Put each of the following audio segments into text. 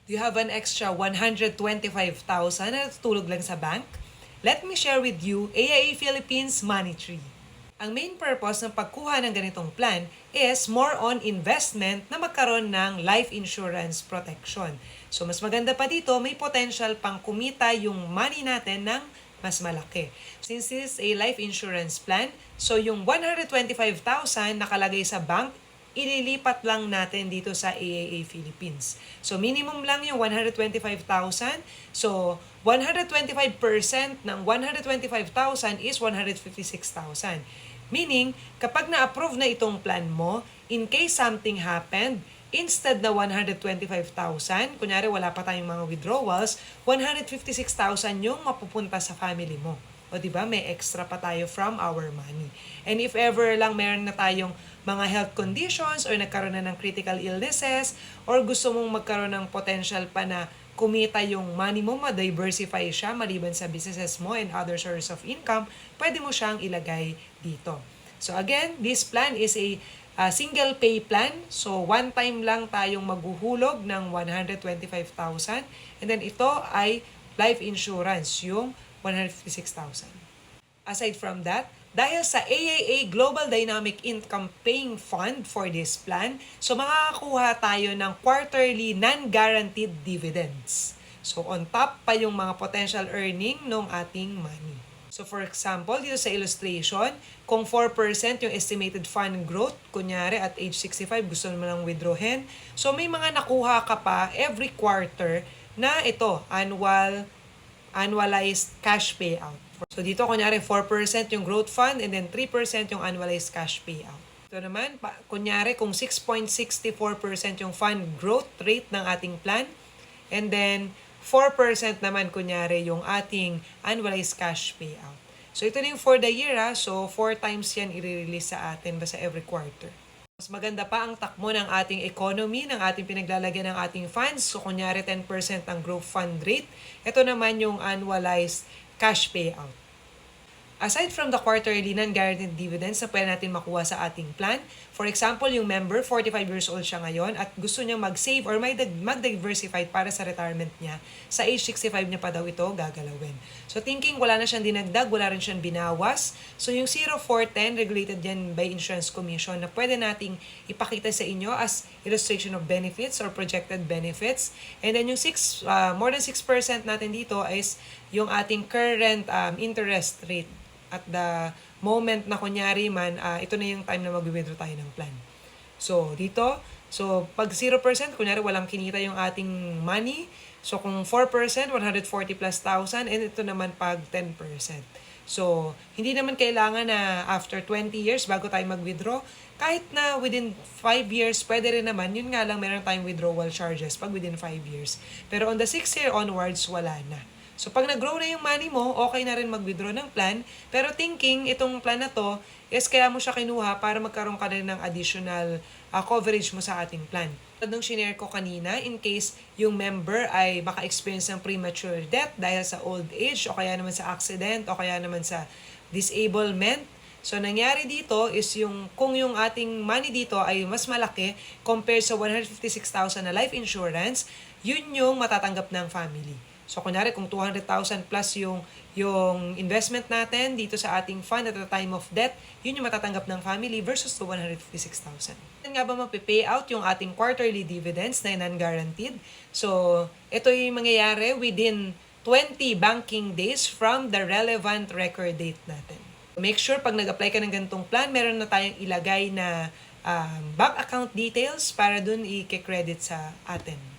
Do you have an extra 125,000 na natutulog lang sa bank? Let me share with you AIA Philippines Money Tree. Ang main purpose ng pagkuha ng ganitong plan is more on investment na magkaroon ng life insurance protection. So mas maganda pa dito, may potential pang kumita yung money natin ng mas malaki. Since this is a life insurance plan, so yung 125,000 nakalagay sa bank, ililipat lang natin dito sa AIA Philippines. So minimum lang yung 125,000. So 125% ng 125,000 is 156,000. Meaning, kapag na-approve na itong plan mo, in case something happened, instead na 125,000, kunyari wala pa tayong mga withdrawals, 156,000 yung mapupunta sa family mo. O diba, may extra pa tayo from our money. And if ever lang meron na tayong mga health conditions or nagkaroon na ng critical illnesses or gusto mong magkaroon ng potential pa na kumita yung money mo, ma-diversify siya maliban sa businesses mo and other sources of income, pwede mo siyang ilagay dito. So again, this plan is a single pay plan. So one time lang tayong maghuhulog ng 125,000 and then ito ay life insurance, yung 156,000. Aside from that, dahil sa AIA Global Dynamic Income Paying Fund for this plan, so makakakuha tayo ng quarterly non-guaranteed dividends. So on top pa yung mga potential earning ng ating money. So for example, dito sa illustration, kung 4% yung estimated fund growth, kunyari at age 65 gusto mo lang withdrawin, so may mga nakuha ka pa every quarter na ito, annualized cash payout. So dito kunyari 4% yung growth fund and then 3% yung annualized cash payout. Ito naman, kunyari kung 6.64% yung fund growth rate ng ating plan and then 4% naman kunyari yung ating annualized cash payout. So ito na yung for the year so 4 times yan i-release sa atin basta every quarter. Mas maganda pa ang takbo ng ating economy, ng ating pinaglalagyan ng ating funds. So kunyari 10% ang growth fund rate. Ito naman yung annualized cash payout. Aside from the quarterly non-guaranteed dividends na pwede natin makuha sa ating plan, for example, yung member, 45 years old siya ngayon at gusto niyang mag-save or mag-diversify para sa retirement niya, sa age 65 niya pa daw ito gagalawin. So thinking wala na siyang dinagdag, wala rin siyang binawas, so yung 0410 regulated yan by Insurance Commission na pwede nating ipakita sa inyo as illustration of benefits or projected benefits. And then yung more than 6% natin dito is yung ating current interest rate. At the moment na kunyari man, ito na yung time na mag-withdraw tayo ng plan. So, dito, so pag 0%, kunyari walang kinita yung ating money. So, kung 4%, 140 plus thousand, and ito naman pag 10%. So, hindi naman kailangan na after 20 years bago tayo mag-withdraw. Kahit na within 5 years, pwede rin naman. Yun nga lang, meron tayong withdrawal charges pag within 5 years. Pero on the 6th year onwards, wala na. So pag nag-grow na yung money mo, okay na rin mag-withdraw ng plan. Pero thinking, itong plan na to, is kaya mo siya kinuha para magkaroon ka rin ng additional coverage mo sa ating plan. Nung shinare ko kanina, in case yung member ay maka-experience ng premature death dahil sa old age, o kaya naman sa accident, o kaya naman sa disablement. So nangyari dito is kung yung ating money dito ay mas malaki compared sa 156,000 na life insurance, yun yung matatanggap ng family. So, kunyari, kung 200,000 plus yung investment natin dito sa ating fund at the time of death, yun yung matatanggap ng family versus the 156,000. Saan nga ba mapipay out yung ating quarterly dividends na non-guaranteed? So, ito yung mangyayari within 20 banking days from the relevant record date natin. Make sure pag nag-apply ka ng ganitong plan, meron na tayong ilagay na bank account details para dun i-credit sa atin.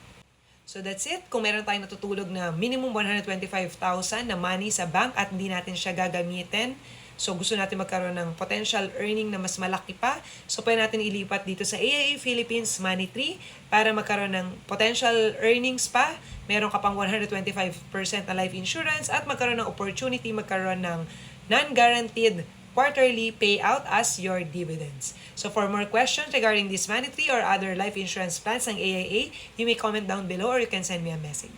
So that's it. Kung meron tayong natutulog na minimum 125,000 na money sa bank at hindi natin siya gagamitin, so gusto natin magkaroon ng potential earning na mas malaki pa, so pwede natin ilipat dito sa AIA Philippines Money Tree para magkaroon ng potential earnings pa, meron ka pang 125% na life insurance at magkaroon ng opportunity magkaroon ng non-guaranteed quarterly payout as your dividends. So for more questions regarding this Money Tree or other life insurance plans ng AIA, you may comment down below or you can send me a message.